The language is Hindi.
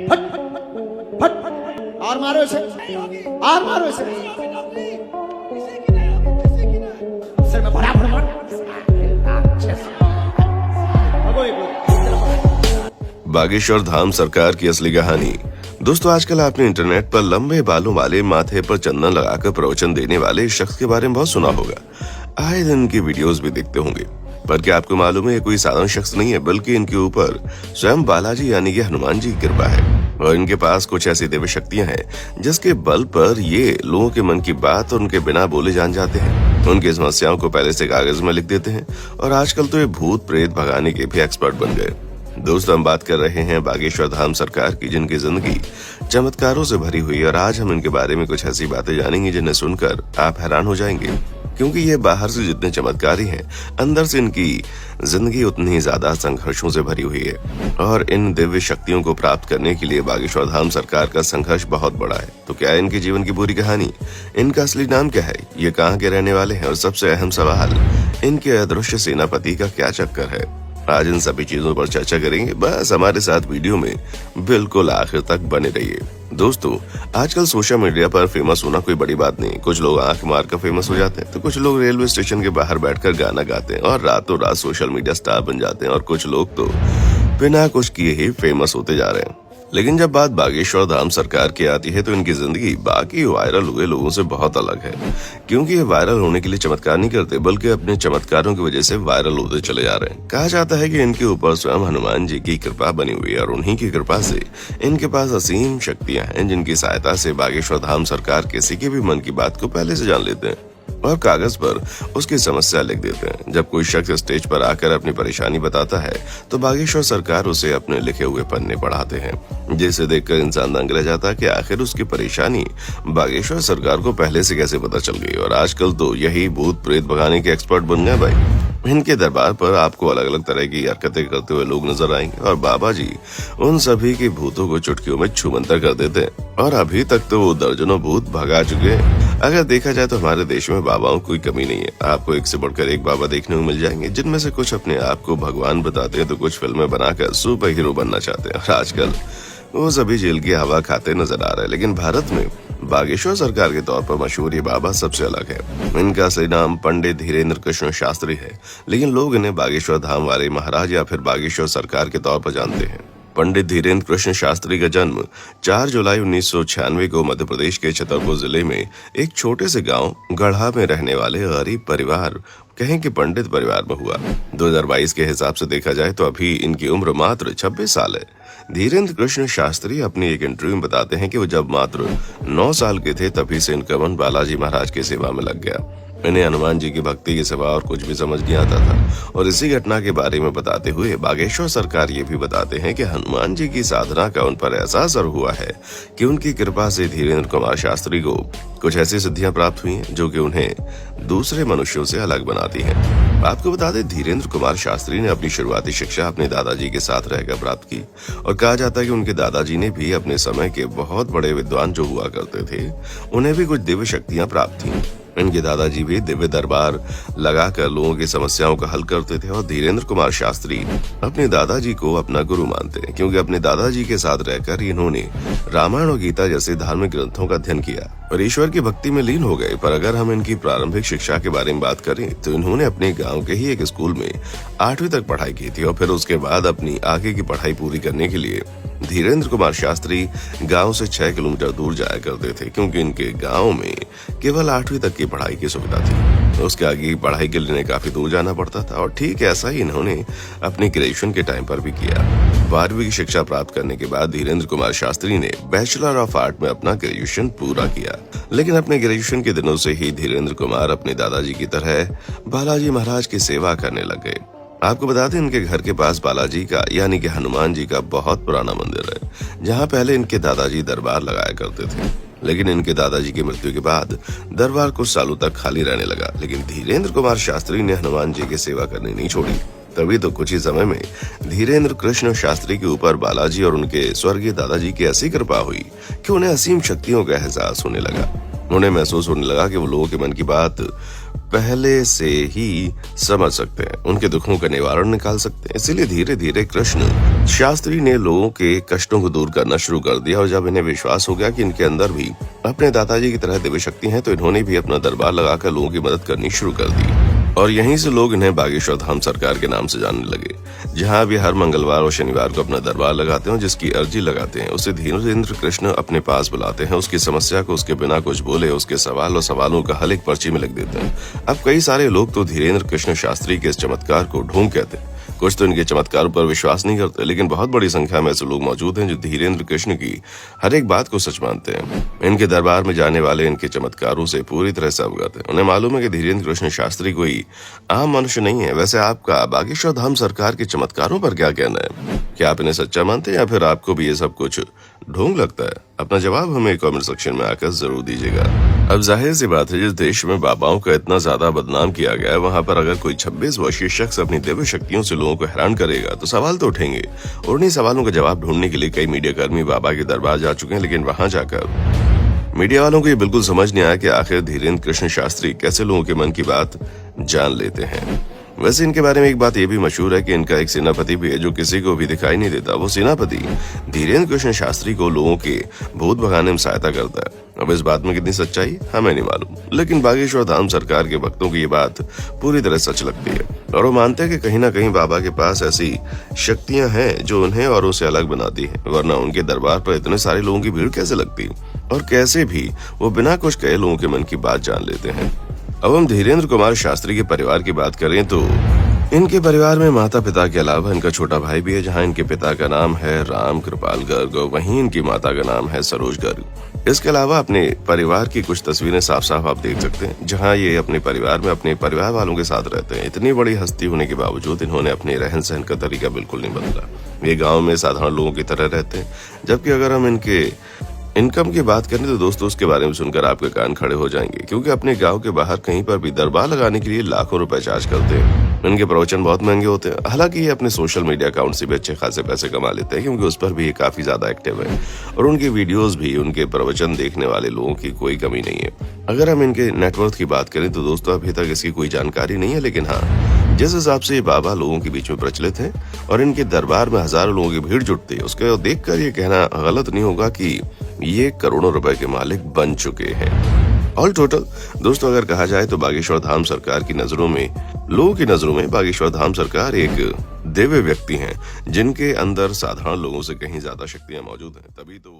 फट फट और मारो इसे, और मारो इसे सिर में बड़ा मार। बागेश्वर धाम सरकार की असली कहानी। दोस्तों, आजकल आपने इंटरनेट पर लंबे बालों वाले, माथे पर चंदन लगाकर प्रवचन देने वाले इस शख्स के बारे में बहुत सुना होगा। आए दिन इनकी वीडियोस भी देखते होंगे। पर क्या आपको मालूम है, ये कोई साधारण शख्स नहीं है, बल्कि इनके ऊपर स्वयं बालाजी यानी कि हनुमान जी की कृपा है। और इनके पास कुछ ऐसी दिव्य शक्तियां हैं जिसके बल पर ये लोगों के मन की बात और उनके बिना बोले जान जाते हैं। उनकी समस्याओं को पहले से कागज में लिख देते हैं और आजकल तो ये भूत प्रेत भगाने के भी एक्सपर्ट बन गए। दोस्तों, हम बात कर रहे हैं बागेश्वर धाम सरकार की, जिनकी जिंदगी चमत्कारों से भरी हुई है। और आज हम इनके बारे में कुछ ऐसी बातें जानेंगे जिन्हें सुनकर आप हैरान हो जाएंगे, क्योंकि ये बाहर से जितने चमत्कारी हैं, अंदर से इनकी जिंदगी उतनी ही ज्यादा संघर्षों से भरी हुई है। और इन दिव्य शक्तियों को प्राप्त करने के लिए बागेश्वर धाम सरकार का संघर्ष बहुत बड़ा है। तो क्या है इनके जीवन की पूरी कहानी, इनका असली नाम क्या है, ये कहाँ के रहने वाले हैं, और सबसे अहम सवाल, इनके अदृश्य सेनापति का क्या चक्कर है। आज इन सभी चीजों पर चर्चा करेंगे। बस हमारे साथ वीडियो में बिल्कुल आखिर तक बने रहिए। दोस्तों, आजकल सोशल मीडिया पर फेमस होना कोई बड़ी बात नहीं। कुछ लोग आंख मार कर फेमस हो जाते हैं, तो कुछ लोग रेलवे स्टेशन के बाहर बैठकर गाना गाते हैं और रातों रात सोशल मीडिया स्टार बन जाते हैं, और कुछ लोग तो बिना कुछ किए ही फेमस होते जा रहे हैं। लेकिन जब बात बागेश्वर धाम सरकार की आती है तो इनकी जिंदगी बाकी वायरल हुए लोगों से बहुत अलग है, क्योंकि ये वायरल होने के लिए चमत्कार नहीं करते, बल्कि अपने चमत्कारों की वजह से वायरल होते चले जा रहे हैं। कहा जाता है कि इनके ऊपर स्वयं हनुमान जी की कृपा बनी हुई है, और उन्हीं की कृपा से इनके पास असीम शक्तियां हैं, जिनकी सहायता से बागेश्वर धाम सरकार किसी के भी मन की बात को पहले से जान लेते हैं और कागज पर उसकी समस्या लिख देते हैं। जब कोई शख्स स्टेज पर आकर अपनी परेशानी बताता है तो बागेश्वर सरकार उसे अपने लिखे हुए पन्ने पढ़ाते हैं, जिसे देखकर इंसान दंग रह जाता है कि आखिर उसकी परेशानी बागेश्वर सरकार को पहले से कैसे पता चल गई। और आजकल तो यही भूत प्रेत भगाने के एक्सपर्ट बन गए भाई। इनके दरबार पर आपको अलग अलग तरह की हरकतें करते हुए लोग नजर आएंगे, और बाबा जी उन सभी के भूतों को चुटकियों में छूमंतर कर देते हैं। और अभी तक तो वो दर्जनों भूत भगा चुके हैं। अगर देखा जाए तो हमारे देश में बाबाओं की कोई कमी नहीं है। आपको एक से बढ़कर एक बाबा देखने को मिल जाएंगे, जिनमें से कुछ अपने आप को भगवान बताते हैं, तो कुछ फिल्में बनाकर सुपर हीरो बनना चाहते हैं, और आजकल वो सभी जेल की हवा खाते नजर आ रहे हैं। लेकिन भारत में बागेश्वर सरकार के तौर पर मशहूर ये बाबा सबसे अलग है। इनका असली नाम पंडित धीरेन्द्र कृष्ण शास्त्री है, लेकिन लोग इन्हें बागेश्वर धाम वाले महाराज या फिर बागेश्वर सरकार के तौर पर जानते हैं। पंडित धीरेन्द्र कृष्ण शास्त्री का जन्म 4 जुलाई 1996 को मध्य प्रदेश के छतरपुर जिले में एक छोटे से गांव गढ़ा में रहने वाले गरीब परिवार, कहें कि पंडित परिवार में हुआ। 2022 के हिसाब से देखा जाए तो अभी इनकी उम्र मात्र 26 साल है। धीरेन्द्र कृष्ण शास्त्री अपनी एक इंटरव्यू में बताते हैं कि वो जब मात्र 9 साल के थे तभी से इनका मन बालाजी महाराज की सेवा में लग गया। इन्हें हनुमान जी की भक्ति के सिवा और कुछ भी समझ नहीं आता था। और इसी घटना के बारे में बताते हुए बागेश्वर सरकार ये भी बताते हैं कि हनुमान जी की साधना का उन पर ऐसा असर हुआ है कि उनकी कृपा से धीरेन्द्र कुमार शास्त्री को कुछ ऐसी सिद्धियां प्राप्त हुई हैं जो कि उन्हें दूसरे मनुष्यों से अलग बनाती हैं। आपको बता दें, धीरेन्द्र कुमार शास्त्री ने अपनी शुरुआती शिक्षा अपने दादाजी के साथ रहकर प्राप्त की, और कहा जाता है कि उनके दादाजी ने भी अपने समय के बहुत बड़े विद्वान जो हुआ करते थे, उन्हें भी कुछ दिव्य शक्तियां प्राप्त थीं। इनके दादाजी भी दिव्य दरबार लगाकर लोगों की समस्याओं का हल करते थे, और धीरेन्द्र कुमार शास्त्री अपने दादाजी को अपना गुरु मानते हैं, क्योंकि अपने दादाजी के साथ रहकर इन्होंने रामायण और गीता जैसे धार्मिक ग्रंथों का अध्ययन किया और ईश्वर की भक्ति में लीन हो गए। पर अगर हम इनकी प्रारंभिक शिक्षा के बारे में बात करें तो इन्होंने अपने गाँव के ही एक स्कूल में 8वीं तक पढ़ाई की थी, और फिर उसके बाद अपनी आगे की पढ़ाई पूरी करने के लिए धीरेन्द्र कुमार शास्त्री गांव से 6 किलोमीटर दूर जाया करते थे, क्योंकि इनके गांव में केवल 8वीं तक की पढ़ाई की सुविधा थी। उसके आगे की पढ़ाई के लिए काफी दूर जाना पड़ता था, और ठीक ऐसा ही इन्होंने अपनी ग्रेजुएशन के टाइम पर भी किया। 12वीं की शिक्षा प्राप्त करने के बाद धीरेन्द्र कुमार शास्त्री ने बैचलर ऑफ आर्ट में अपना ग्रेजुएशन पूरा किया। लेकिन अपने ग्रेजुएशन के दिनों से ही धीरेन्द्र कुमार अपने दादाजी की तरह बालाजी महाराज की सेवा करने लग गए। आपको बता दें, इनके घर के पास बालाजी का यानी कि हनुमान जी का बहुत पुराना मंदिर है, जहां पहले इनके दादाजी दरबार लगाया करते थे। लेकिन इनके दादाजी की मृत्यु के बाद दरबार कुछ सालों तक खाली रहने लगा। लेकिन धीरेन्द्र कुमार शास्त्री ने हनुमान जी की सेवा करनी नहीं छोड़ी। तभी तो कुछ ही समय में धीरेन्द्र कृष्ण शास्त्री के ऊपर बालाजी और उनके स्वर्गीय दादाजी की ऐसी कृपा हुई कि उन्हें असीम शक्तियों का एहसास होने लगा। उन्हें महसूस होने लगा कि वो लोगों के मन की बात पहले से ही समझ सकते हैं, उनके दुखों का निवारण निकाल सकते हैं। इसीलिए धीरे धीरे कृष्ण शास्त्री ने लोगों के कष्टों को दूर करना शुरू कर दिया और जब इन्हें विश्वास हो गया कि इनके अंदर भी अपने दादाजी की तरह दिव्य शक्ति है तो इन्होंने भी अपना दरबार लगाकर लोगों की मदद करनी शुरू कर दी और यहीं से लोग इन्हें बागेश्वर धाम सरकार के नाम से जानने लगे, जहां भी हर मंगलवार और शनिवार को अपना दरबार लगाते हैं, जिसकी अर्जी लगाते हैं उसे धीरेन्द्र कृष्ण अपने पास बुलाते हैं, उसकी समस्या को उसके बिना कुछ बोले उसके सवाल और सवालों का हल एक पर्ची में लिख देते हैं। अब कई सारे लोग तो धीरेन्द्र कृष्ण शास्त्री के इस चमत्कार को ढोंग कहते हैं, कुछ तो इनके चमत्कारों पर विश्वास नहीं करते, लेकिन बहुत बड़ी संख्या में ऐसे लोग मौजूद हैं जो धीरेन्द्र कृष्ण की हर एक बात को सच मानते हैं। इनके दरबार में जाने वाले इनके चमत्कारों से पूरी तरह से अवगत है। उन्हें मालूम है कि धीरेन्द्र कृष्ण शास्त्री कोई आम मनुष्य नहीं है। वैसे आपका बागेश्वर धाम सरकार के चमत्कारों पर क्या कहना है? क्या आप इन्हें सच्चा मानते हैं या फिर आपको भी ये सब कुछ ढोंग लगता है? अपना जवाब हमें कमेंट सेक्शन में आकर जरूर दीजिएगा। अब जाहिर सी बात है, जिस देश में बाबाओं का इतना ज्यादा बदनाम किया गया है, वहाँ पर अगर कोई 26 वर्षीय शख्स अपनी दिव्य शक्तियों से लोगों को हैरान करेगा तो सवाल तो उठेंगे और उन्हीं सवालों का जवाब ढूंढने के लिए कई मीडिया कर्मी बाबा के दरबार जा चुके हैं, लेकिन वहां जाकर मीडिया वालों को ये बिल्कुल समझ नहीं आया कि आखिर धीरेन्द्र कृष्ण शास्त्री कैसे लोगों के मन की बात जान लेते हैं। वैसे इनके बारे में एक बात ये भी मशहूर है कि इनका एक सेनापति भी है जो किसी को भी दिखाई नहीं देता। वो सेनापति धीरेन्द्र कृष्ण शास्त्री को लोगों के भूत भगाने में सहायता करता है। अब इस बात में कितनी सच्चाई हमें नहीं मालूम, लेकिन बागेश्वर धाम सरकार के भक्तों की ये बात पूरी तरह सच लगती है और वो मानते हैं कि कहीं ना कहीं बाबा के पास ऐसी शक्तियां हैं जो उन्हें औरों से अलग बनाती है, वरना उनके दरबार पर इतने सारे लोगों की भीड़ कैसे लगती और कैसे भी वो बिना कुछ कहे लोगों के मन की बात जान लेते हैं। अब हम धीरेन्द्र कुमार शास्त्री के परिवार की बात करें तो इनके परिवार में माता पिता के अलावा इनका छोटा भाई भी है, जहां इनके पिता का नाम है राम कृपाल गर्ग, वहीं इनकी माता का नाम है सरोज गर्ग। इसके अलावा अपने परिवार की कुछ तस्वीरें साफ साफ आप देख सकते हैं, जहां ये अपने परिवार में अपने परिवार वालों के साथ रहते हैं। इतनी बड़ी हस्ती होने के बावजूद इन्होंने अपने रहन सहन का तरीका बिल्कुल नहीं बदला। ये गाँव में साधारण लोगों की तरह रहते हैं, जबकि अगर हम इनके इनकम की बात करें तो दोस्तों उसके बारे में सुनकर आपके कान खड़े हो जाएंगे, क्योंकि अपने गांव के बाहर कहीं पर भी दरबार लगाने के लिए लाखों रुपए चार्ज करते हैं। इनके प्रवचन बहुत महंगे होते हैं। हालांकि ये अपने सोशल मीडिया अकाउंट से भी अच्छे खासे पैसे कमा लेते हैं, क्योंकि उस पर भी ये काफी ज्यादा एक्टिव है और उनकी वीडियोस भी, उनके प्रवचन देखने वाले लोगों की कोई कमी नहीं है। अगर हम इनके नेटवर्थ की बात करें तो दोस्तों अभी तक इसकी कोई जानकारी नहीं है, लेकिन हाँ, जिस हिसाब से ये बाबा लोगों के बीच में प्रचलित है और इनके दरबार में हजारों लोगों की भीड़ जुटती है, उसको देखकर ये कहना गलत नहीं होगा कि ये करोड़ों रुपए के मालिक बन चुके हैं। ऑल टोटल दोस्तों अगर कहा जाए तो बागेश्वर धाम सरकार की नजरों में, लोगों की नजरों में बागेश्वर धाम सरकार एक दिव्य व्यक्ति हैं, जिनके अंदर साधारण लोगों से कहीं ज्यादा शक्तियां मौजूद हैं। तभी तो